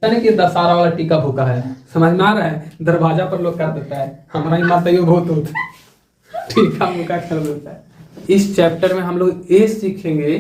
यानी कि दशहरा वाला टीका भूका है, समझ में आ रहा है। दरवाजा पर लोग कर देता है, हमारा माता यो बहुत होता है, टीका भूका कर देता है। इस चैप्टर में हम लोग ये सीखेंगे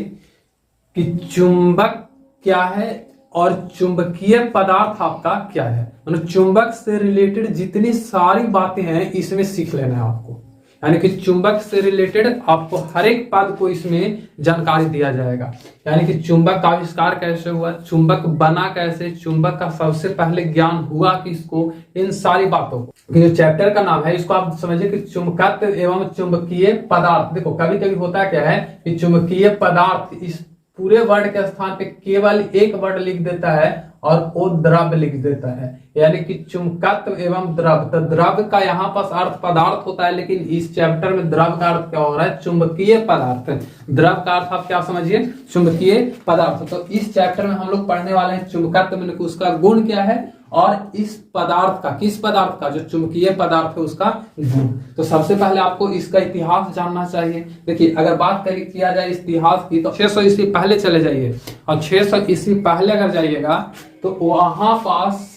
कि चुंबक क्या है और चुंबकीय पदार्थ आपका क्या है। मतलब चुंबक से रिलेटेड जितनी सारी बातें हैं इसमें सीख लेना है आपको। यानी कि चुंबक से रिलेटेड आपको हर एक पद को इसमें जानकारी दिया जाएगा। यानी कि चुंबक का आविष्कार कैसे हुआ, चुंबक बना कैसे, चुंबक का सबसे पहले ज्ञान हुआ किसको, इन सारी बातों को। जो चैप्टर का नाम है इसको आप समझिए कि चुंबकत्व एवं चुंबकीय पदार्थ। देखो कभी कभी होता क्या है कि चुंबकीय पदार्थ इस पूरे वर्ड के स्थान पे केवल एक वर्ड लिख देता है और वो द्रव्य लिख देता है। यानी कि चुंबकत्व एवं द्रव्य, तो द्रव्य का यहाँ पास अर्थ पदार्थ होता है, लेकिन इस चैप्टर में द्रव्य का अर्थ क्या हो रहा है, चुंबकीय पदार्थ। द्रव्य का अर्थ आप क्या समझिए, चुंबकीय पदार्थ। तो इस चैप्टर में हम लोग पढ़ने वाले हैं चुंबकत्व में उसका गुण क्या है और इस पदार्थ का, किस पदार्थ का, जो चुंबकीय पदार्थ है उसका गुण। तो सबसे पहले आपको इसका इतिहास जानना चाहिए। देखिए अगर बात किया जाए इतिहास की तो 600 ईस्वी पहले चले जाइए, और 600 ईस्वी पहले अगर जाइएगा तो वहां पास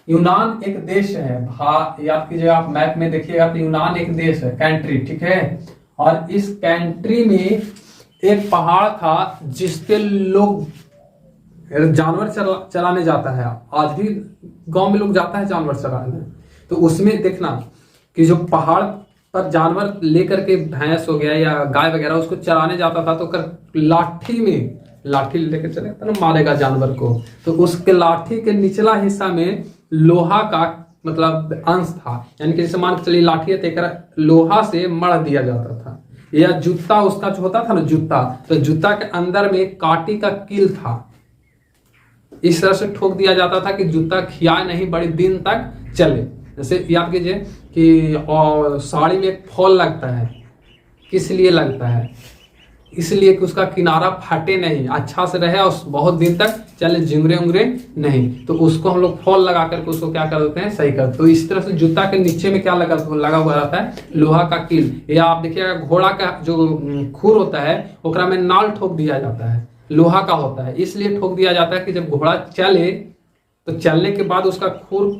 यूनान एक देश है। याद कीजिएगा, आप मैप में देखिएगा तो यूनान एक देश है, कंट्री, ठीक है। और इस कंट्री में एक पहाड़ था जिसके लोग जानवर चराने जाता है। आज भी गांव में लोग जाता है जानवर चराने। तो उसमें देखना कि जो पहाड़ पर जानवर लेकर के, भैंस हो गया या गाय वगैरह, उसको चराने जाता था तो लाठी लेकर चले ना, मारेगा जानवर को। तो उसके लाठी के निचला हिस्सा में लोहा का मतलब अंश था। यानी कि जैसे मान के चलिए लाठी है तो लोहा से मढ़ दिया जाता था। या जूता उसका जो होता था ना जूता, तो जूता के अंदर में कांटे का कील था। इस तरह से ठोक दिया जाता था कि जूता खियाए नहीं, बड़े दिन तक चले। जैसे याद कीजिए कि और साड़ी में एक फॉल लगता है, किस लिए लगता है, इसलिए कि उसका किनारा फटे नहीं, अच्छा से रहे और बहुत दिन तक चले, जिंगरे उंगरे नहीं। तो उसको हम लोग फॉल लगा करके उसको क्या कर देते हैं, सही कर। तो इस तरह से जूता के नीचे में क्या लगा हुआ रहता है, लोहा का कील। या आप देखिएगा घोड़ा का जो खुर होता है ओकरा में नाल ठोक दिया जाता है, लोहा का होता है। इसलिए ठोक दिया जाता है कि जब घोड़ा चले तो चलने के बाद उसका खुर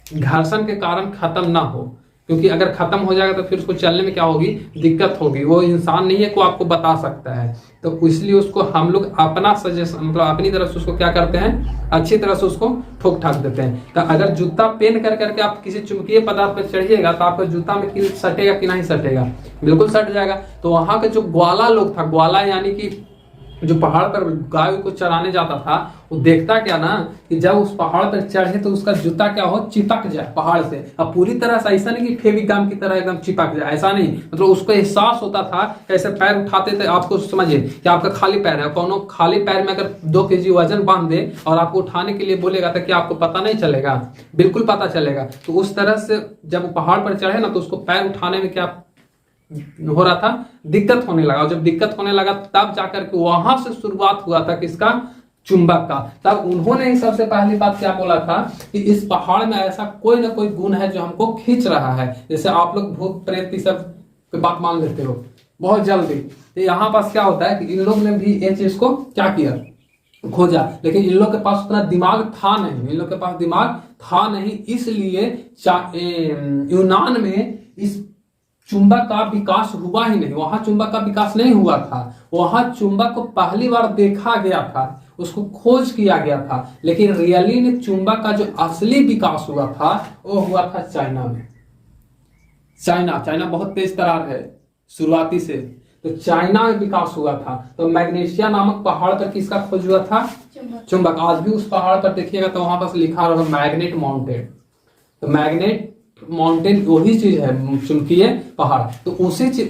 घर्षण के कारण खत्म ना हो, क्योंकि अगर खत्म हो जाएगा तो फिर उसको चलने में क्या होगी, दिक्कत होगी। वो इंसान नहीं है को आपको बता सकता है। तो इसलिए उसको हम लोग अपना सजेशन मतलब अपनी तरफ से उसको क्या करते हैं, अच्छी तरह से उसको ठोक ठाक देते हैं। तो अगर जूता पेन कर करके आप किसी चुंबकीय पदार्थ पर चढ़िएगा तो आपका जूता में कील सटेगा कि नहीं सटेगा, बिल्कुल सट जाएगा। तो वहां के जो ग्वाला लोग था, ग्वाला यानी कि जो पहाड़ पर गाय को चराने जाता था, वो देखता क्या ना कि जब उस पहाड़ पर चढ़े तो उसका जूता क्या हो, चिपक जाए पहाड़ से। अब पूरी तरह से ऐसा नहीं कि फेविगम की तरह एकदम चिपक जाए, ऐसा नहीं। मतलब उसको एहसास होता था, कैसे पैर उठाते थे। आपको समझिए कि आपका खाली पैर है, कोनो खाली पैर में अगर 2 kg वजन बांध दे और आपको उठाने के लिए बोलेगा तो क्या आपको पता नहीं चलेगा, बिल्कुल पता चलेगा। तो उस तरह से जब पहाड़ पर चढ़े ना तो उसको पैर उठाने में क्या हो रहा था, दिक्कत होने लगा। और जब दिक्कत होने लगा तब जाकर के वहां से शुरुआत हुआ था किसका, चुंबक का। तब उन्होंने ही सबसे पहली बात क्या बोला था कि इस पहाड़ में ऐसा कोई ना कोई गुण है जो हमको खींच रहा है। जैसे आप लोग भूत प्रेत सब बात मान लेते हो बहुत जल्दी, तो यहाँ पास क्या होता है कि इन लोग ने भी ये चीज को क्या किया, खोजा। लेकिन इन लोग के पास उतना दिमाग था नहीं, इन लोग के पास दिमाग था नहीं, इसलिए यूनान में इस चुंबक का विकास हुआ ही नहीं। वहां चुंबक का विकास नहीं हुआ था, वहां चुंबक को पहली बार देखा गया था, उसको खोज किया गया था। लेकिन रियली ने चुंबक का जो असली विकास हुआ था वो हुआ था चाइना में। चाइना बहुत तेज तरार है शुरुआती से, तो चाइना में विकास हुआ था। तो मैग्नेशिया नामक पहाड़ पर किसका खोज हुआ था, चुंबक। आज भी उस पहाड़ पर देखिएगा तो वहां पर लिखा रहा मैग्नेट माउंटेन। तो मैग्नेट माउंटेन वही चीज है, चुंबकीय पहाड़। तो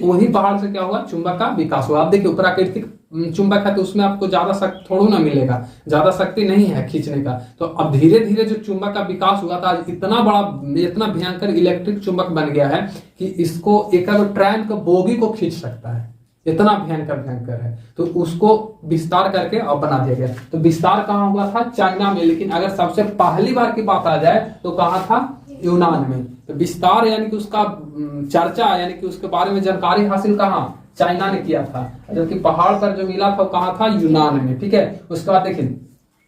वही पहाड़ से क्या हुआ, चुंबक का विकास हुआ। आप देखिए प्राकृतिक चुंबक है तो उसमें आपको ज्यादा शक्ति थोड़ा ना मिलेगा, ज्यादा शक्ति नहीं है खींचने का। तो अब धीरे धीरे जो चुंबक का विकास हुआ था इतना बड़ा, इतना भयंकर इलेक्ट्रिक चुंबक बन गया है कि इसको एक ट्रेन का बोगी को खींच सकता है, इतना भयंकर है। तो उसको विस्तार करके अब बना दिया गया। तो विस्तार कहाँ हुआ था, चाइना में। लेकिन अगर सबसे पहली बार की बात आ जाए तो कहाँ था, यूनान में। तो विस्तार यानी कि उसका चर्चा यानी कि उसके बारे में जानकारी हासिल कहाँ, चाइना ने किया था। जबकि पहाड़ पर जो मिला था वो कहाँ था, यूनान में। ठीक है, उसके बाद देखिए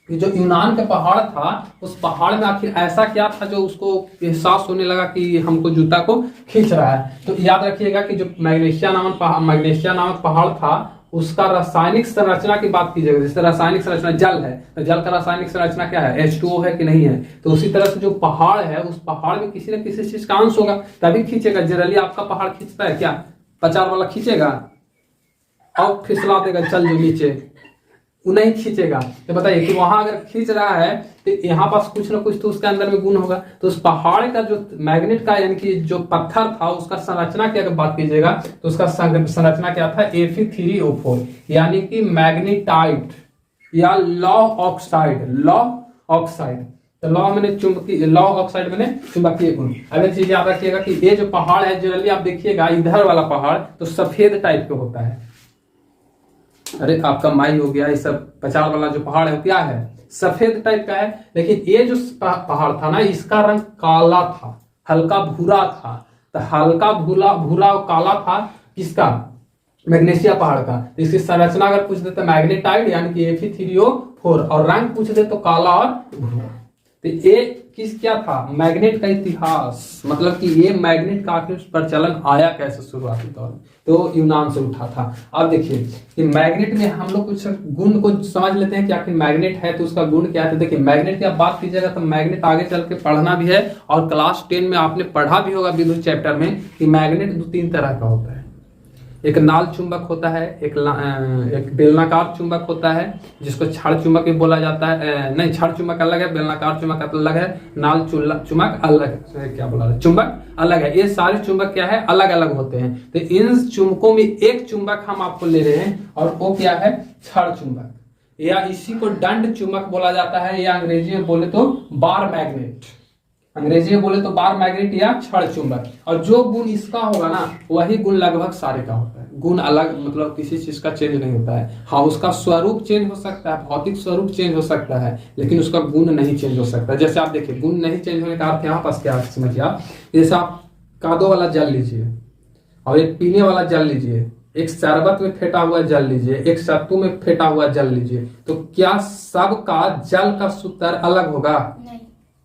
कि जो यूनान का पहाड़ था, उस पहाड़ में आखिर ऐसा क्या था जो उसको एहसास होने लगा कि हमको जूता को खींच रहा है। तो याद रखिएगा कि जो मैग्नेशिया नामक पहाड़ था, उसका रासायनिक संरचना की बात कीजिएगा। जैसे रासायनिक संरचना जल है, तो जल का रासायनिक संरचना क्या है, H2O है कि नहीं है। तो उसी तरह से जो पहाड़ है, उस पहाड़ में किसी न किसी चीज का अंश होगा, तभी खींचेगा। जनरली आपका पहाड़ खींचता है क्या, पचार वाला खींचेगा और फिसला देगा जल जो नीचे, वो नहीं खींचेगा। तो बताइए कि वहां अगर खींच रहा है तो यहाँ पास कुछ ना कुछ तो उसके अंदर में गुण होगा। तो उस पहाड़ का जो मैग्नेट का यानी कि जो पत्थर था, उसका संरचना की अगर बात कीजिएगा तो उसका संरचना क्या था, Fe3O4, यानी कि मैग्नेटाइट या लॉ ऑक्साइड। तो लॉ ऑक्साइड मैंने चुंबकीय गुण। अब एक चीज याद रखिएगा कि ये जो पहाड़ है, जनरली आप देखिएगा इधर वाला पहाड़ तो सफेद टाइप का होता है। अरे आपका माई हो गया, ये सब पचार वाला जो पहाड़ है वो क्या है, सफेद टाइप का है। लेकिन ये जो पहाड़ था ना, इसका रंग काला था, हल्का भूरा था। तो हल्का भूरा और काला था किसका, मैग्नेशिया पहाड़ का। इसकी संरचना अगर पूछ दे तो मैग्नेटाइट यानी कि Fe3O4, और रंग पूछ दे तो काला और भूरा। तो ये क्या था, मैग्नेट का इतिहास, मतलब कि ये मैग्नेट का आखिर प्रचलन आया कैसे शुरुआती तौर में, तो यूनान से उठा था। अब देखिए कि मैग्नेट में हम लोग कुछ गुण को समझ लेते हैं कि आखिर मैग्नेट है तो उसका गुण क्या है। तो देखिए मैग्नेट की आप बात कीजिएगा तो मैग्नेट आगे चल के पढ़ना भी है, और क्लास 10 में आपने पढ़ा भी होगा विद्युत चैप्टर में कि मैग्नेट 2-3 तरह का होता है। एक नाल चुंबक होता है, एक बेलनाकार चुंबक होता है जिसको क्षार चुंबक भी बोला जाता है। नहीं, क्षार चुंबक अलग है, बेलनाकार चुंबक अलग है, नाल चुंबक अलग है, क्या बोला है, चुंबक अलग है। ये सारे चुंबक क्या है, अलग अलग होते हैं। तो इन चुंबकों में एक चुंबक हम आपको ले रहे हैं, और वो क्या है, क्षार चुंबक, या इसी को दंड चुंबक बोला जाता है, या अंग्रेजी में बोले तो बार मैग्नेट, अंग्रेजी में बोले तो बार मैग्नेट या क्षण चुंबक। और जो गुण इसका होगा ना, वही गुण लगभग सारे का होता है। गुण अलग, मतलब किसी चीज का चेंज नहीं होता है। हाँ, उसका स्वरूप चेंज हो सकता है, भौतिक स्वरूप चेंज हो सकता है, लेकिन उसका गुण नहीं चेंज हो सकता। जैसे आप देखिए, गुण नहीं चेंज होने का अर्थ यहाँ पास क्या समझिए आप, जैसे आप कादो वाला जल लीजिए और एक पीने वाला जल लीजिए, एक शरबत में फेंटा हुआ जल लीजिए, एक सत्तू में फेंटा हुआ जल लीजिए, तो क्या सबका जल का सूत्र अलग होगा?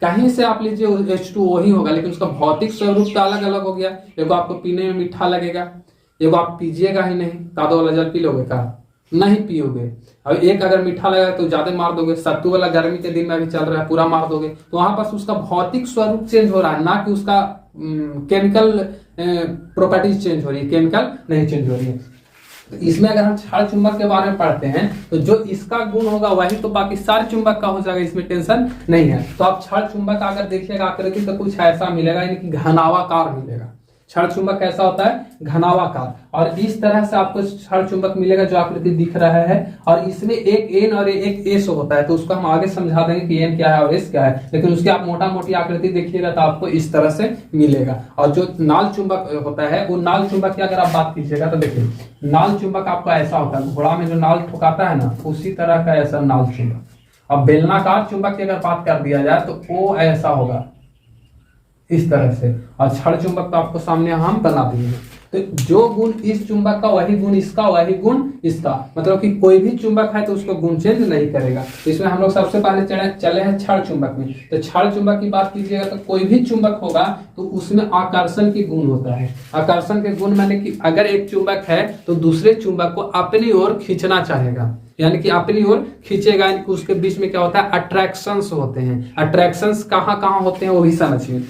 कहीं से आप लीजिए H2O ही होगा, लेकिन उसका भौतिक स्वरूप तो अलग अलग हो गया। एगो आपको पीने में मीठा लगेगा, एगो आप पीजिएगा ही नहीं। कादो वाला जल पी लोगे का? नहीं पियोगे। अब एक अगर मीठा लगेगा तो ज्यादा मार दोगे, सत्तू वाला गर्मी के दिन में अभी चल रहा है पूरा मार दोगे। तो वहां पास उसका भौतिक स्वरूप चेंज हो रहा है, ना कि उसका केमिकल प्रॉपर्टीज चेंज हो रही है, केमिकल नहीं चेंज हो रही है। तो इसमें अगर हम क्षार चुंबक के बारे में पढ़ते हैं तो जो इसका गुण होगा वही तो बाकी सारे चुंबक का हो जाएगा, इसमें टेंशन नहीं है। तो आप क्षार चुंबक अगर देखिएगा आकृति तो कुछ ऐसा मिलेगा, यानी कि घनावाकार मिलेगा। क्षार चुंबक कैसा होता है? घनावाकार। और इस तरह से आपको क्षार चुंबक मिलेगा जो आकृति दिख रहा है, और इसमें एक एन और एक एस होता है। तो उसको हम आगे समझा देंगे कि एन क्या है और एस क्या है, लेकिन उसकी आप मोटा मोटी आकृति देखिएगा तो आपको इस तरह से मिलेगा। और जो नाल चुंबक होता है, वो नाल चुंबक की अगर आप बात कीजिएगा तो देखिए, नाल चुंबक आपका ऐसा होता है, घोड़ा में जो नाल ठुकाता है ना, उसी तरह का ऐसा नाल चुंबक। अब बेलनाकार चुंबक की अगर बात कर दिया जाए तो वो ऐसा होगा इस तरह से, और क्षण चुंबक तो आपको सामने हम बना देंगे। तो जो गुण इस चुंबक का वही गुण इसका, वही गुण इसका, मतलब कि कोई भी चुंबक है तो उसको गुण चेंज नहीं करेगा। तो इसमें हम लोग सबसे पहले चले हैं क्षण चुंबक में। तो क्षण चुंबक की बात कीजिएगा तो कोई भी चुंबक होगा तो उसमें आकर्षण के गुण होता है। आकर्षण के गुण माने कि अगर एक चुंबक है तो दूसरे चुंबक को अपनी ओर खींचना चाहेगा, यानी कि अपनी ओर खींचेगा, यानी कि उसके बीच में क्या होता है, अट्रैक्शंस होते हैं। अट्रैक्शंस कहाँ कहाँ होते हैं वो भी समझिए।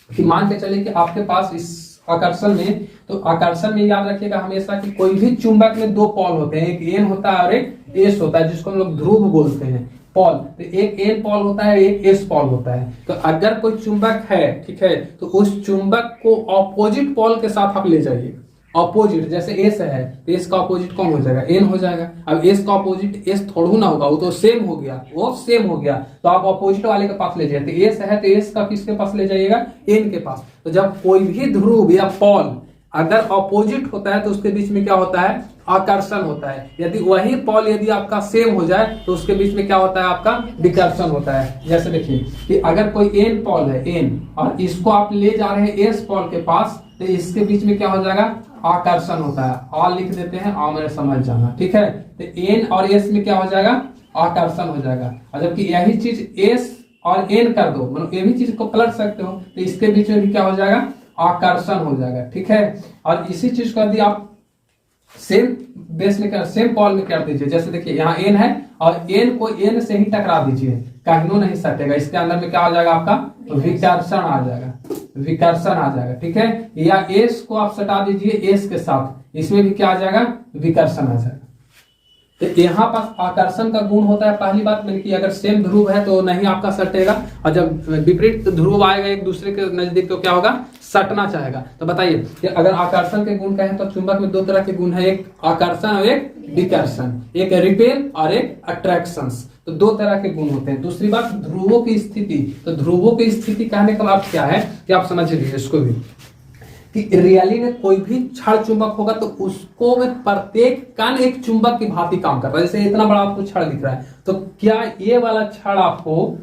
कि मान के चलिए कि आपके पास इस आकर्षण में, तो आकर्षण में याद रखिएगा हमेशा कि कोई भी चुंबक में दो पॉल होते हैं, एक एन होता है और एक एस होता है, जिसको हम लोग ध्रुव बोलते हैं, पॉल। तो एक एन पॉल होता है, एक एस पॉल होता है। तो अगर कोई चुंबक है, ठीक है, तो उस चुंबक को ऑपोजिट पॉल के साथ आप ले जाइए। ऑपोजिट, जैसे एस है तो एस का ऑपोजिट कौन हो जाएगा? एन हो जाएगा। अब एस का ऑपोजिट एस थोड़ा ना होगा, वो तो सेम हो गया, वो सेम हो गया। तो आप ऑपोजिट वाले के पास ले जाइए। तो एस है तो एस का किसके पास ले जाइएगा? एन के पास। तो जब कोई भी ध्रुव या पॉल अगर ऑपोजिट होता है तो उसके बीच में क्या होता है? आकर्षण होता है। यदि वही पॉल यदि आपका सेम हो जाए तो उसके बीच में क्या होता है? आपका विकर्षण होता है। जैसे देखिए कि अगर कोई एन पॉल है, एन, और इसको आप ले जा रहे हैं एस पॉल के पास, तो इसके बीच में क्या हो जाएगा? आकर्षण होता है। आ लिख देते हैं, आ मेरे समझ जाना, ठीक है। तो एन और एस में क्या हो जाएगा? आकर्षण हो जाएगा। और जबकि यही चीज एस और एन कर दो, मतलब ये भी चीज को पलट सकते हो, तो इसके बीच में भी क्या हो जाएगा, आकर्षण हो जाएगा। ठीक है, और इसी चीज को यदि आप सेम बेस में सेम कॉल में कर दीजिए, जैसे देखिए यहाँ एन है और एन को एन से ही टकरा दीजिए, कहीं नहीं सटेगा, इसके अंदर में क्या आ जाएगा, आपका विकर्षण आ जाएगा, विकर्षण आ जाएगा। ठीक है, या एस को आप सटा दीजिए एस के साथ, इसमें भी क्या आ जाएगा, विकर्षण आ जाएगा। तो यहाँ पास आकर्षण का गुण होता है, पहली बात मैंने कि अगर सेम ध्रुव है तो नहीं आपका सटेगा, और जब विपरीत ध्रुव आएगा एक दूसरे के नजदीक तो क्या होगा, सटना चाहेगा। तो बताइए कि अगर आकर्षण के गुण कहें तो चुंबक में दो तरह के गुण है, एक आकर्षण और एक विकर्षण, एक रिपेल और एक अट्रैक्शन, तो दो तरह के गुण होते हैं। दूसरी बात ध्रुवों की स्थिति, तो ध्रुवों की स्थिति कहने का अर्थ क्या है कि आप समझ लीजिए इसको भी, कि रियली में कोई भी क्षण चुंबक होगा तो उसको में प्रत्येक कण एक चुंबक की भांति काम कर रहा है। जैसे इतना बड़ा आपको क्षण दिख रहा है, तो क्या ये वाला क्षण आपको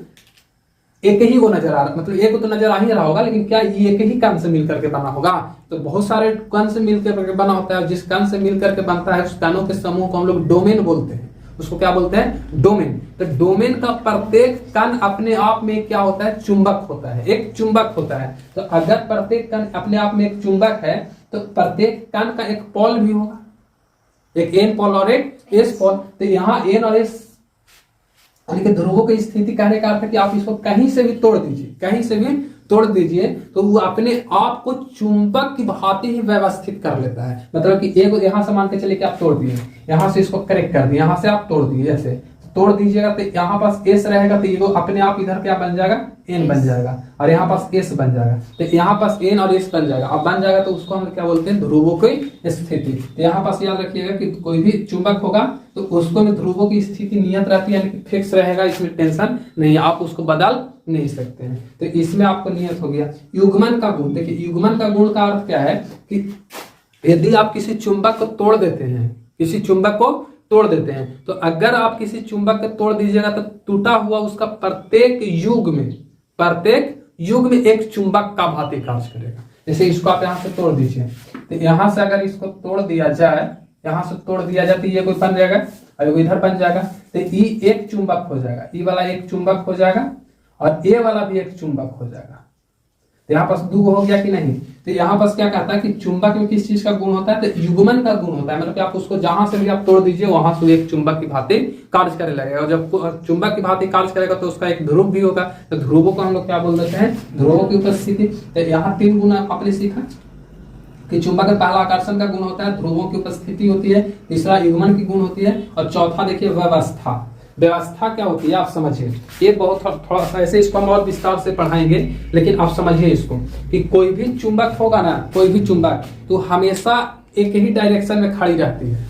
एक ही को नजर आ रहा, मतलब एक को तो नजर आ ही रहा होगा, लेकिन क्या ये एक ही कण से मिलकर के बना होगा, तो बहुत सारे कण से मिलकर बना होता है। जिस कण से मिलकर के बनता है उस कणों के समूह को हम लोग डोमेन बोलते हैं। उसको क्या बोलते हैं, डोमेन। तो डोमेन का प्रत्येक कण अपने आप में क्या होता है, चुंबक होता है, एक चुंबक होता है। तो अगर प्रत्येक कण अपने आप में एक चुंबक है तो प्रत्येक कण का एक पोल भी होगा, एक एन पोल और एक एस पोल। तो यहाँ एन और एस ध्रुवों की स्थिति कहने का अर्थ है कि आप इसको कहीं से भी तोड़ दीजिए, कहीं से भी तोड़ दीजिए तो वो अपने आप को चुंबक की भांति ही व्यवस्थित कर लेता है। मतलब कि एक यहां से मान के चलिए कि आप तोड़ दिए, यहां से इसको करेक्ट कर दिए, यहां से आप तोड़ दिए, ऐसे तोड़ दीजिएगा तो यहाँ पास एस रहेगा, तो ये अपने आप इधर क्या बन जाएगा, एन बन जाएगा, और यहाँ पास एस बन जाएगा। तो यहाँ पास एन और एस बन जाएगा। अब बन जाएगा तो उसको हम क्या बोलते हैं, ध्रुवों की स्थिति। तो यहाँ पास याद रखिएगा कि कोई भी चुंबक होगा तो उसको में ध्रुवों की स्थिति नियत रहती है, यानी कि फिक्स रहेगा, इसमें टेंशन नहीं, आप उसको बदल नहीं सकते हैं। तो इसमें आपको नियत हो गया। युग्मन का गुण, देखिए युग्मन का गुण का अर्थ क्या है कि यदि आप किसी चुंबक को तोड़ देते हैं, किसी चुंबक को तोड़ देते हैं, तो अगर आप किसी चुंबक को तोड़ दीजिएगा तो टूटा हुआ उसका प्रत्येक युग में एक चुंबक का भांति कार्य करेगा। जैसे इसको आप यहाँ से तोड़ दीजिए, तो यहाँ से अगर इसको तोड़ दिया जाए, यहाँ से तोड़ दिया जाए तो ये कोई बन जाएगा और इधर बन जाएगा, तो ये एक चुंबक हो जाएगा, ये वाला एक चुंबक हो जाएगा और ये वाला भी एक चुंबक हो जाएगा। तो यहाँ पास दो हो गया कि नहीं। तो यहाँ पास क्या कहता है कि चुंबक में किस चीज का गुण होता है, तो युग्मन का गुण होता है। मतलब कि आप उसको जहां से भी आप तोड़ दीजिए वहां से एक चुंबक की भांति कार्य करने लगेगा, और जब चुंबक की भांति कार्य करेगा तो उसका एक ध्रुव भी होगा। तो ध्रुवों को हम लोग क्या बोल देते हैं, ध्रुवों की उपस्थिति। तो यहाँ तीन गुण आपने सीखा कि चुंबक में पहला आकर्षण का गुण होता है, ध्रुवों की उपस्थिति होती है, तीसरा युग्मन की गुण होती है, और चौथा देखिए व्यवस्था। व्यवस्था क्या होती है आप समझिए, ये बहुत थोड़ा सा ऐसे इसको हम और विस्तार से पढ़ाएंगे, लेकिन आप समझिए इसको कि कोई भी चुंबक होगा ना, कोई भी चुंबक तो हमेशा एक ही डायरेक्शन में खड़ी रहती है,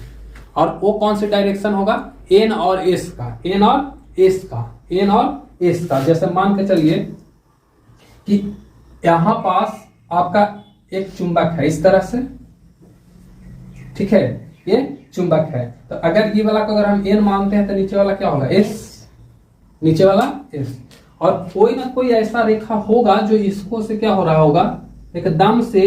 और वो कौन सी डायरेक्शन होगा, एन और एस का, एन और एस का, एन और एस का। जैसे मान के चलिए कि यहां पास आपका एक चुंबक है इस तरह से, ठीक है, ये चुंबक है। तो अगर ये वाला को अगर हम एन मानते हैं तो नीचे वाला क्या होगा, एस, नीचे वाला एस, और कोई ना कोई ऐसा रेखा होगा जो इसको से क्या हो रहा होगा, एकदम से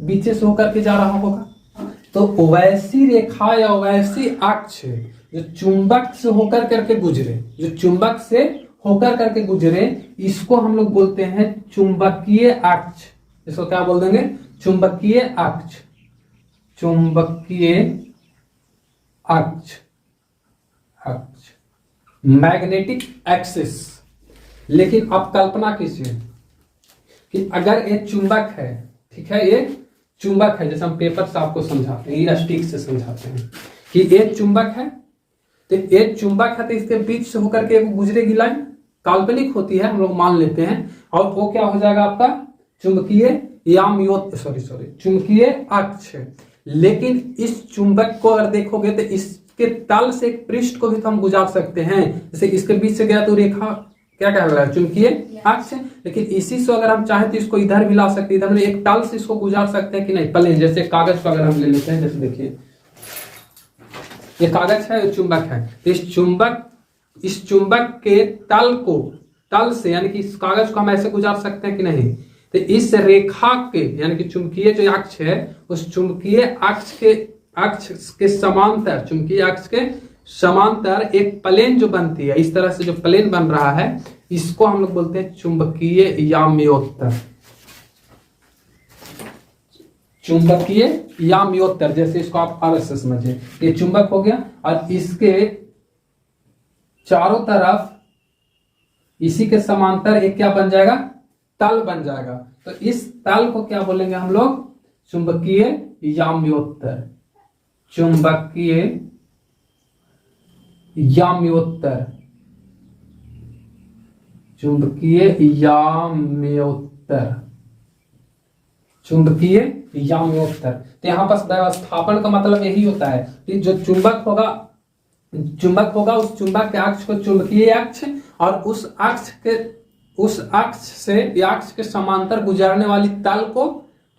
बीचे से होकर के जा रहा होगा। तो वैसी रेखा या वैसी अक्ष जो चुंबक से होकर करके गुजरे, जो चुंबक से होकर करके गुजरे, इसको हम लोग बोलते हैं चुंबकीय अक्ष। इसको क्या बोल देंगे, चुंबकीय अक्ष, चुंबकीय अक्ष, अक्ष, मैग्नेटिक एक्सिस। लेकिन आप कल्पना कीजिए कि अगर ये चुंबक है, ठीक है, ये चुंबक है, जैसे हम पेपर से आपको समझाते हैं, इलास्टिक से समझाते हैं कि ये चुंबक है, तो ये चुंबक है तो इसके बीच से होकर के गुजरेगी लाइन, काल्पनिक होती है, हम लोग मान लेते हैं, और वो क्या हो जाएगा आपका चुंबकीय चुंबकीय अक्ष। लेकिन इस चुंबक को अगर देखोगे तो इसके तल से एक पृष्ठ को भी तो हम गुजार सकते हैं, जैसे इसके बीच से गया तो रेखा क्या कह रहा है, चुंबकीय अक्ष। लेकिन इसी से अगर हम चाहें तो इसको इधर भी ला सकते हैं, इधर में एक तल से इसको गुजार सकते हैं कि नहीं, प्लेन। जैसे कागज को अगर हम ले लेते हैं, जैसे देखिए ये कागज है, ये चुंबक है, तो इस चुंबक के तल से यानी कि इस कागज को हम ऐसे गुजार सकते हैं कि नहीं। तो इस रेखा के यानी कि चुंबकीय जो अक्ष है, उस चुंबकीय अक्ष के समांतर, चुंबकीय अक्ष के समांतर एक प्लेन जो बनती है, इस तरह से जो प्लेन बन रहा है, इसको हम लोग बोलते हैं चुंबकीय याम्योत्तर। चुंबकीय याम्योत्तर, जैसे इसको आप अर्थ से समझिए, ये चुंबक हो गया और इसके चारों तरफ इसी के समांतर एक क्या बन जाएगा, तल बन जाएगा। तो इस तल को क्या बोलेंगे हम लोग, चुंबकीय याम्योत्तर। चुंबकीय याम्योत्तर, चुंबकीय याम्योत्तर, चुंबकीय याम्योत्तर। तो यहां पर व्यवस्थापन का मतलब यही होता है कि जो चुंबक होगा उस चुंबक के अक्ष को चुंबकीय अक्ष, और उस अक्ष के समांतर गुजरने वाली तल को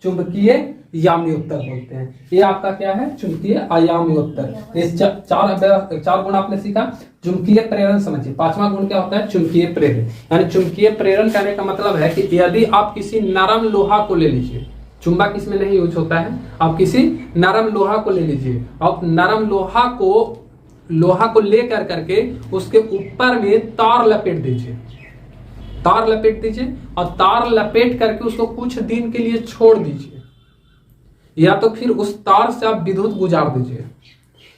चुंबकीय याम्योत्तर बोलते हैं। ये आपका क्या है, चुंबकीय याम्योत्तर। इस चार गुण आपने सीखा। चुंबकीय प्रेरण समझिए, पांचवा गुण क्या होता है, चुंबकीय प्रेरण। यानी चुंबकीय प्रेरण कहने का मतलब है कि यदि आप किसी नरम लोहा को ले लीजिए, चुंबक इसमें नहीं यूज होता है, आप किसी नरम लोहा को ले लीजिए, आप नरम लोहा को लेकर करके उसके ऊपर में तार लपेट दीजिए, तार लपेट दीजिए और तार लपेट करके उसको कुछ दिन के लिए छोड़ दीजिए, या तो फिर उस तार से आप विद्युत गुजार दीजिए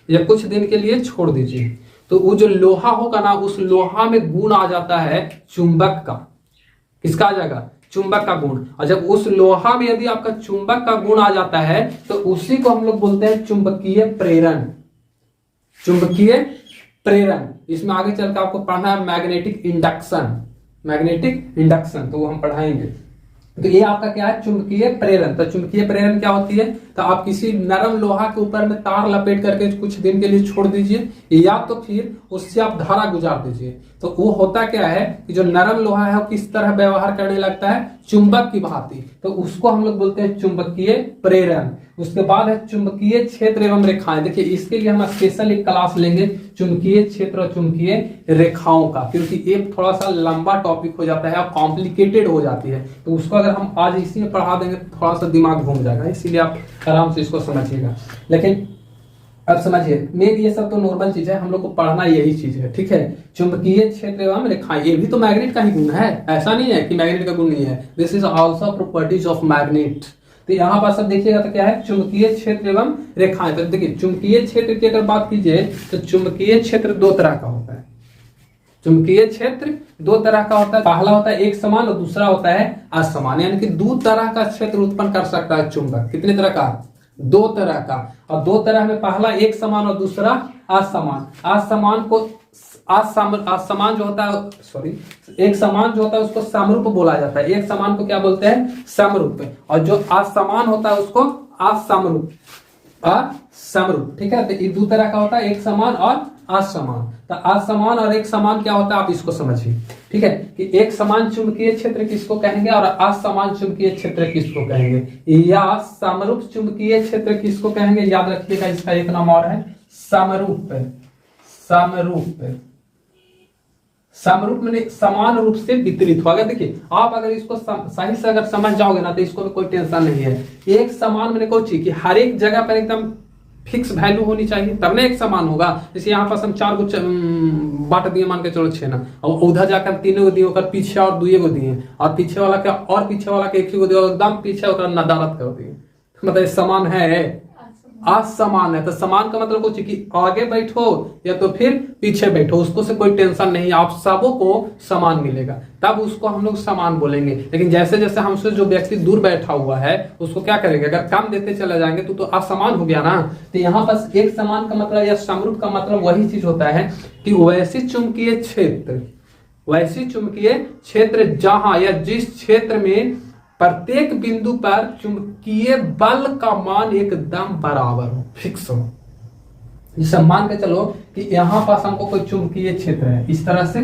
या कुछ दिन के लिए छोड़ दीजिए। तो वो जो लोहा होगा ना, उस लोहा में गुण आ जाता है चुंबक का। किसका आ जाएगा, चुंबक का गुण। और जब उस लोहा में यदि आपका चुंबक का गुण आ जाता है तो उसी को हम लोग बोलते हैं चुंबकीय प्रेरण। चुंबकीय प्रेरण। इसमें आगे चलकर आपको पढ़ना है मैग्नेटिक इंडक्शन, मैग्नेटिक इंडक्शन, तो वो हम पढ़ाएंगे। तो ये आपका क्या है, चुंबकीय प्रेरण। तो चुंबकीय प्रेरण क्या होती है, तो आप किसी नरम लोहा के ऊपर में तार लपेट करके कुछ दिन के लिए छोड़ दीजिए, या तो फिर उससे आप धारा गुजार दीजिए। तो वो होता क्या है कि जो नरम लोहा है वो किस तरह व्यवहार करने लगता है, चुंबक की भांति। तो उसको हम लोग बोलते हैं चुंबकीय प्रेरण। उसके बाद है चुंबकीय क्षेत्र एवं रेखाएं। देखिए इसके लिए हम स्पेशल एक क्लास लेंगे चुंबकीय क्षेत्र और चुंबकीय रेखाओं का, क्योंकि ये थोड़ा सा लंबा टॉपिक हो जाता है और कॉम्प्लिकेटेड हो जाती है। तो उसको अगर हम आज इसी में पढ़ा देंगे तो थोड़ा सा दिमाग घूम जाएगा, इसीलिए आप आराम से इसको समझिएगा। लेकिन अब समझिए, मेन ये सब तो नॉर्मल चीज है, हम लोग को पढ़ना यही चीज है, ठीक है। चुंबकीय क्षेत्र एवं रेखाएं, ये भी तो मैग्नेट का ही गुण है, ऐसा नहीं है कि मैग्नेट का गुण नहीं है। This is also properties of magnet. तो यहाँ पर सब देखिएगा तो क्या है, चुंबकीय क्षेत्र एवं रेखाएं। तो देखिए चुंबकीय क्षेत्र की अगर बात कीजिए तो चुंबकीय क्षेत्र दो तरह का होता है। चुंबकीय क्षेत्र दो तरह का होता है, पहला होता है एक समान और दूसरा होता है असमान। यानी कि दो तरह का क्षेत्र उत्पन्न कर सकता है चुंबक। कितने तरह का, दो तरह का। और दो तरह में पहला एक समान और दूसरा असमान। असमान जो होता है, सॉरी, एक समान जो होता है उसको समरूप बोला जाता है। एक समान को क्या बोलते हैं, समरूप। और जो असमान होता है उसको असमरूप, असमरूप, ठीक है। तो ये दो तरह का होता है, एक समान और असमान। तो असमान और एक समान क्या होता है आप इसको समझिए, ठीक है। कि एक समान चुंबकीय क्षेत्र किसको कहेंगे और असमान चुंबकीय क्षेत्र किसको कहेंगे, या समरूप चुंबकीय क्षेत्र किसको कहेंगे। याद रखिएगा, इसका एक नाम और है समरूप। समरूप, समरूप में समान रूप से वितरित होगा। देखिए आप अगर इसको सही से अगर समझ जाओगे ना तो इसको में कोई टेंशन नहीं है। एक समान मैंने कोई चीज कि हर एक जगह पर एकदम फिक्स वैल्यू होनी चाहिए, तब ना एक समान होगा। जैसे यहाँ पास हम 4 गो बाट दिए, मान के चलो 6 ना, और उधर जाकर 3 गो दिए, पीछे और 2 गो दिए, और पीछे वाला के और पीछे वाला के 1 गो दिए, एकदम पीछे नदारत कर दिए, मतलब समान है, असमान है। तो समान का मतलब कुछ कि आगे बैठो या तो फिर पीछे बैठो, उसको से कोई टेंशन नहीं, आप सबों को समान मिलेगा, तब उसको हम लोग समान बोलेंगे। लेकिन जैसे जैसे हमसे जो व्यक्ति दूर बैठा हुआ है उसको क्या करेंगे, अगर कम देते चले जाएंगे तो असमान हो गया ना। तो यहाँ पर एक समान का मतलब या समरूप का मतलब वही चीज होता है कि वैसी चुंबकीय क्षेत्र जहां या जिस क्षेत्र में प्रत्येक बिंदु पर चुंबकीय बल का मान एकदम बराबर हो, फिक्स हो। जैसे मान के चलो कि यहां पास हमको कोई चुंबकीय क्षेत्र है इस तरह से,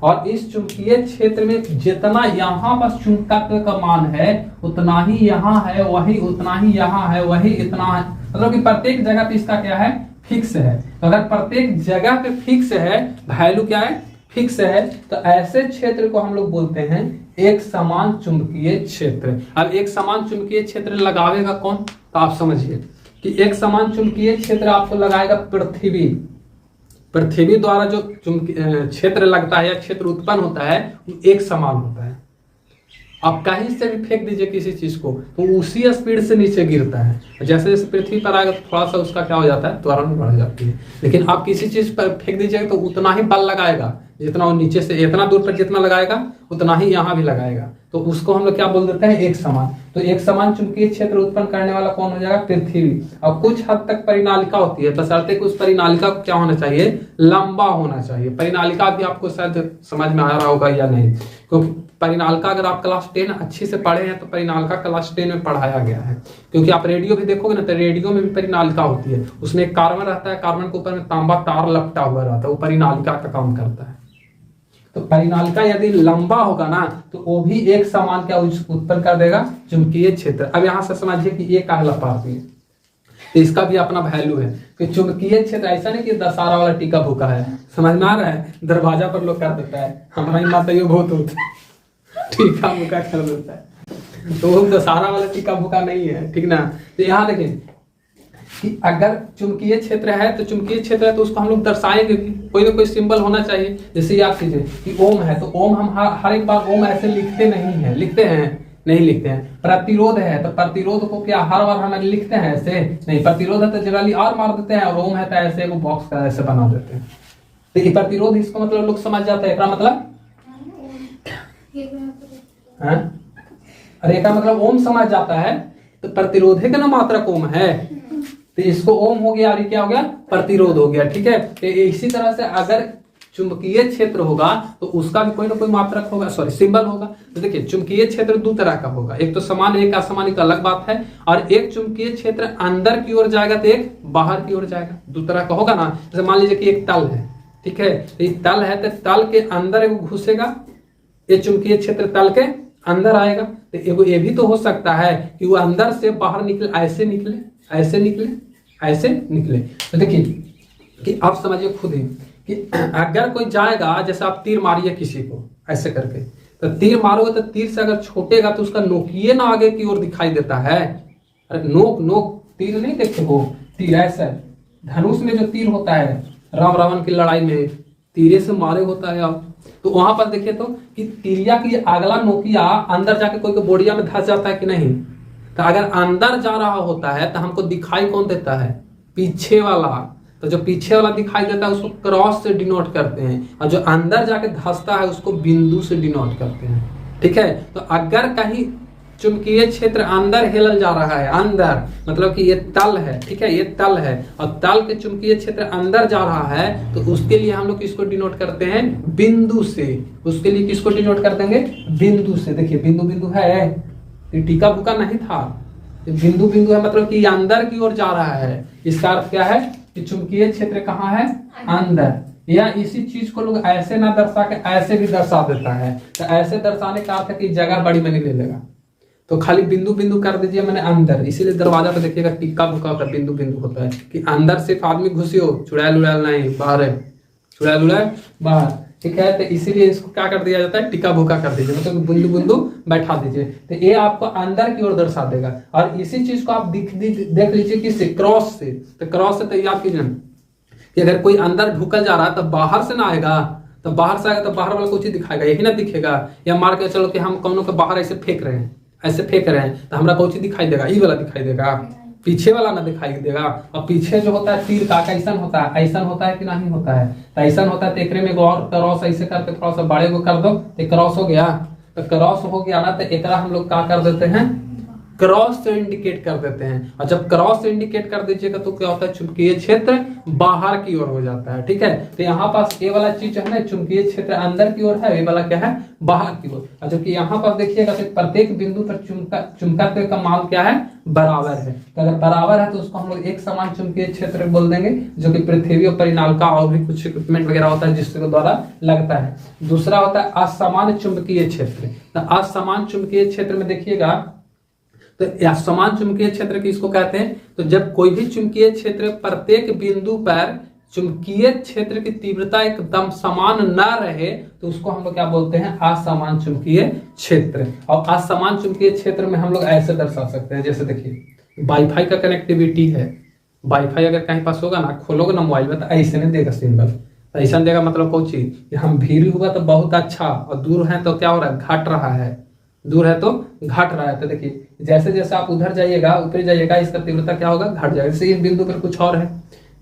और इस चुंबकीय क्षेत्र में जितना यहाँ पास चुंबकत्व का मान है उतना ही यहाँ है, वही उतना ही यहाँ है, वही इतना है। मतलब कि प्रत्येक जगह पे इसका क्या है, फिक्स है। तो अगर प्रत्येक जगह पे फिक्स है, वैल्यू क्या है, फिक्स है, तो ऐसे क्षेत्र को हम लोग बोलते हैं एक समान चुंबकीय क्षेत्र। अब एक समान चुंबकीय क्षेत्र लगावेगा कौन, तो आप समझिए कि एक समान चुंबकीय क्षेत्र आपको लगाएगा पृथ्वी। पृथ्वी द्वारा जो क्षेत्र लगता है या क्षेत्र उत्पन्न होता है वो एक समान होता है। आप कहीं से भी फेंक दीजिए किसी चीज को तो उसी स्पीड से नीचे गिरता है। जैसे जैसे पृथ्वी पर आएगा तो थोड़ा सा उसका क्या हो जाता है, त्वरण बढ़ जाती है। लेकिन आप किसी चीज पर फेंक दीजिएगा तो उतना ही बल लगाएगा, जितना वो नीचे से इतना दूर पर जितना लगाएगा उतना ही यहाँ भी लगाएगा। तो उसको हम लोग क्या बोल देते हैं, एक समान। तो एक समान चुंबकीय क्षेत्र उत्पन्न करने वाला कौन हो जाएगा, पृथ्वी। और कुछ हद तक परिनालिका होती है, बशर्ते कि उस परिनालिका को क्या होना चाहिए, लंबा होना चाहिए। परिनालिका भी आपको शायद समझ में आ रहा होगा या नहीं, क्योंकि परिनालिका अगर आप क्लास 10 अच्छे से पढ़े हैं तो परिनालिका क्लास 10 में पढ़ाया गया है। क्योंकि आप रेडियो भी देखोगे ना तो रेडियो में भी परिनालिका होती है, उसमें एक कार्बन रहता है, कार्बन के ऊपर में तांबा तार लपटा हुआ रहता है, वो परिनालिका का काम करता है। तो परिनालिका यदि लंबा होगा ना तो वो भी एक समान क्या उत्पन्न कर देगा, चुंबकीय क्षेत्र। अब यहां से समझिए कि ये काहला पाती है तो इसका भी अपना वैल्यू है कि चुंबकीय क्षेत्र ऐसा नहीं कि दशहरा वाला टीका भूखा है, समझ में आ रहा है, दरवाजा पर लोग कर देता है, हमारा माता ये बहुत होता है, टीका भूखा कर देता है, तो वो दशहरा वाला टीका भूखा नहीं है, ठीक ना। तो यहाँ देखिए कि अगर चुंबकीय क्षेत्र है तो चुंबकीय क्षेत्र है तो उसको हम लोग दर्शाएंगे कि कोई ना कोई सिंबल होना चाहिए। जैसे याद कीजिए कि ओम है तो ओम हम हर एक बार ओम ऐसे लिखते नहीं है, लिखते हैं नहीं लिखते हैं। प्रतिरोध है तो प्रतिरोध को क्या हर बार हम लिखते हैं ऐसे नहीं, प्रतिरोध है तो जनरली और मार देते हैं, और ओम है तो ऐसे वो बॉक्स का ऐसे बना देते हैं। तो ये प्रतिरोध इसको मतलब लोग समझ जाते हैं, मतलब अरे का मतलब ओम समझ जाता है तो प्रतिरोध है ना मात्रक ओम है, तो इसको ओम हो गया और क्या हो गया, प्रतिरोध हो गया, ठीक है। तो इसी तरह से अगर चुंबकीय क्षेत्र होगा तो उसका भी कोई ना कोई मात्रक होगा, सॉरी सिंबल होगा। तो देखिए चुंबकीय क्षेत्र दो तरह का होगा, एक तो समान एक असमान, एक अलग बात है। और एक चुंबकीय क्षेत्र अंदर की ओर जाएगा तो एक बाहर की ओर जाएगा, दो तरह का होगा ना। जैसे मान लीजिए कि एक तल है, ठीक है, तो एक तल है तो तल के अंदर एक घुसेगा, ये चुंबकीय क्षेत्र तल के अंदर आएगा। तो ये भी तो हो सकता है कि वो अंदर से बाहर निकले, ऐसे निकले, ऐसे निकले, ऐसे निकले। तो देखिए कि आप समझिए खुद ही कि अगर कोई जाएगा, जैसे आप तीर मारिए किसी को ऐसे करके, तो तीर मारोगे तो तीर से अगर छोटेगा तो उसका नोकिए ना आगे की ओर दिखाई देता है। अरे नोक नोक तीर नहीं देखते हो, तीर ऐसा धनुष में जो तीर होता है राम रावण की लड़ाई में तीरे से मारे होता है। आप तो वहां पर देखिए तो कि तीरिया की अगला नोकिया अंदर जाके कोई बोडिया में धस जाता है कि नहीं। तो अगर अंदर जा रहा होता है तो हमको दिखाई कौन देता है, पीछे वाला। तो जो पीछे वाला दिखाई देता है उसको क्रॉस से डिनोट करते हैं, और जो अंदर जाके धंसता है उसको बिंदु से डिनोट करते हैं, ठीक है। तो अगर कहीं चुंबकीय क्षेत्र अंदर हिलल जा रहा है, अंदर मतलब कि ये तल है, ठीक है, ये तल है और तल के चुंबकीय क्षेत्र अंदर जा रहा है, तो उसके लिए हम लोग किसको डिनोट करते हैं, बिंदु से। उसके लिए किसको डिनोट कर देंगे, बिंदु से। देखिए बिंदु बिंदु है, ये टीका भूका नहीं था, बिंदु बिंदु है, मतलब कि अंदर की ओर जा रहा है। इसका अर्थ क्या है कि चुंबकीय क्षेत्र कहाँ है, अंदर। या इसी चीज को लोग ऐसे ना दर्शा के ऐसे भी दर्शा देता है। तो ऐसे दर्शाने का अर्थ है कि जगह बड़ी बनी ले लेगा, तो खाली बिंदु बिंदु कर दीजिए मैंने अंदर। इसीलिए दरवाजा पे देखिएगा टिक्का भुका होता है, बिंदु बिंदु होता है कि अंदर सिर्फ आदमी घुसी हो, चुड़ैल उड़ैल नहीं, बाहर है, चुड़ैल उड़ैल बाहर, ठीक है। तो इसीलिए इसको क्या कर दिया जाता है, टिक्का भुका कर दीजिए, मतलब बिंदु बिंदु बैठा दीजिए। तो ये आपको अंदर की ओर दर्शा देगा। और इसी चीज को आप देख लीजिए किससे, क्रॉस से। तो क्रॉस से तैयार कीजिए कि अगर कोई अंदर ढुकल जा रहा है तो बाहर से ना आएगा, तो बाहर से आएगा तो बाहर वाला कुछ ही दिखाएगा, यही ना दिखेगा। या मार के चलो कि हम कौनों के बाहर ऐसे फेंक रहे हैं, ऐसे फेंक रहे हैं, तो हमारा कौन सी दिखाई देगा, ई वाला दिखाई देगा, पीछे वाला ना दिखाई देगा। और पीछे जो होता है तीर का कैसन होता है, ऐसा होता है कि नहीं होता है, तो ऐसा होता है। तेकरे में और क्रॉस ऐसे करके थोड़ा सा बड़े को कर दो तो क्रॉस हो गया। तो क्रॉस हो गया ना, तो एकरा हम लोग क्या कर देते हैं, क्रॉस से इंडिकेट कर देते हैं। और जब क्रॉस से इंडिकेट कर दीजिएगा तो क्या होता है, चुंबकीय क्षेत्र बाहर की ओर हो जाता है, ठीक है। तो यहाँ पास ये वाला चीज है ना, चुंबकीय क्षेत्र अंदर की ओर है, ये वाला क्या है, बाहर की ओर। और जबकि यहाँ पर देखिएगा तो प्रत्येक बिंदु पर चुंबकत्व का मान क्या है, बराबर है। तो अगर बराबर है तो उसको हम लोग एक समान चुंबकीय क्षेत्र बोल देंगे, जो कि पृथ्वी और परिनालिका और भी कुछ इक्विपमेंट वगैरह होता है जिसके द्वारा लगता है। दूसरा होता है असमान चुंबकीय क्षेत्र। तो असमान चुंबकीय क्षेत्र में देखिएगा तो असमान चुंबकीय क्षेत्र किसको कहते हैं, तो जब कोई भी चुंबकीय क्षेत्र प्रत्येक बिंदु पर चुंबकीय क्षेत्र की तीव्रता एकदम समान न रहे तो उसको हम लोग क्या बोलते हैं, असमान चुंबकीय क्षेत्र। और असमान चुंबकीय क्षेत्र में हम लोग ऐसे दर्शा सकते हैं, जैसे देखिए वाईफाई का कनेक्टिविटी है, वाईफाई अगर कहीं पास होगा ना, खोलोगे ना मोबाइल में तो ऐसे नहीं देगा सिंबल, ऐसा देगा मतलब कोई चीज कि हम भीड़ हुआ तो बहुत अच्छा, और दूर है तो क्या हो रहा है, घट रहा है, दूर है तो घट रहा है। तो देखिए जैसे जैसे आप उधर जाइएगा, ऊपर जाइएगा, इसका तीव्रता क्या होगा, घट जाएगा। जैसे इस बिंदु पर कुछ और है,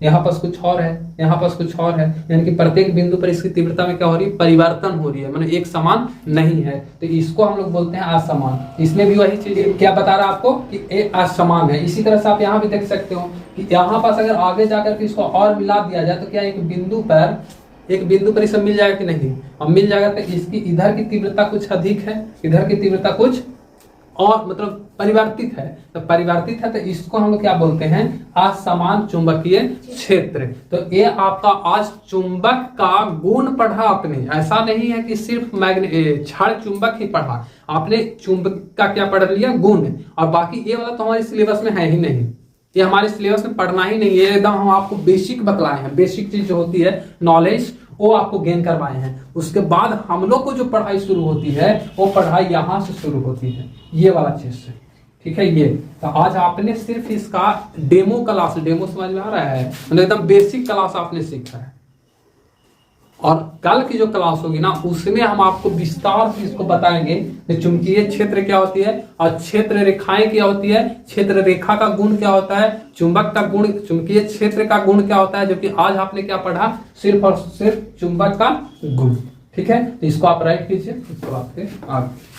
यहाँ पास कुछ और है, यहाँ पास कुछ और है, यानी कि प्रत्येक बिंदु पर इसकी तीव्रता में क्या हो रही है, परिवर्तन हो रही है, मतलब एक समान नहीं है। तो इसको हम लोग बोलते हैं असमान। इसमें भी वही चीज क्या बता रहा है आपको कि ये असमान है। इसी तरह से आप यहाँ भी देख सकते हो कि यहाँ पास अगर आगे जाकर के इसको और मिला दिया जाए तो क्या एक बिंदु पर इसे मिल जाएगा कि नहीं, अब मिल जाएगा। तो इसकी इधर की तीव्रता कुछ अधिक है, इधर की तीव्रता कुछ और मतलब परिवर्तित है। तो परिवर्तित है तो इसको हम लोग क्या बोलते हैं, असमान चुंबकीय क्षेत्र। तो ये आपका आज चुंबक का गुण पढ़ा आपने, ऐसा नहीं है कि सिर्फ क्षण चुंबक ही पढ़ा आपने, चुंबक का क्या पढ़ लिया, गुण। और बाकी ये वाला तो हमारे सिलेबस में है ही नहीं, ये हमारे सिलेबस में पढ़ना ही नहीं है। एकदम हम आपको बेसिक बतलाए हैं, बेसिक चीज जो होती है नॉलेज वो आपको गेन करवाए हैं। उसके बाद हम लोग को जो पढ़ाई शुरू होती है वो पढ़ाई यहाँ से शुरू होती है, ये वाला चीज से, ठीक है। ये तो आज आपने सिर्फ इसका डेमो क्लास, डेमो समझ में आ रहा है, मतलब एकदम बेसिक क्लास आपने सीखा है। और कल की जो क्लास होगी ना उसमें हम आपको विस्तार से इसको बताएंगे कि चुंबकीय क्षेत्र क्या होती है और क्षेत्र रेखाएं क्या होती है, क्षेत्र रेखा का गुण क्या होता है, चुंबक का गुण, चुंबकीय क्षेत्र का गुण क्या होता है, जो कि आज आपने क्या पढ़ा, सिर्फ और सिर्फ चुंबक का गुण, ठीक है। तो इसको आप राइट कीजिए, इसको आपके आगे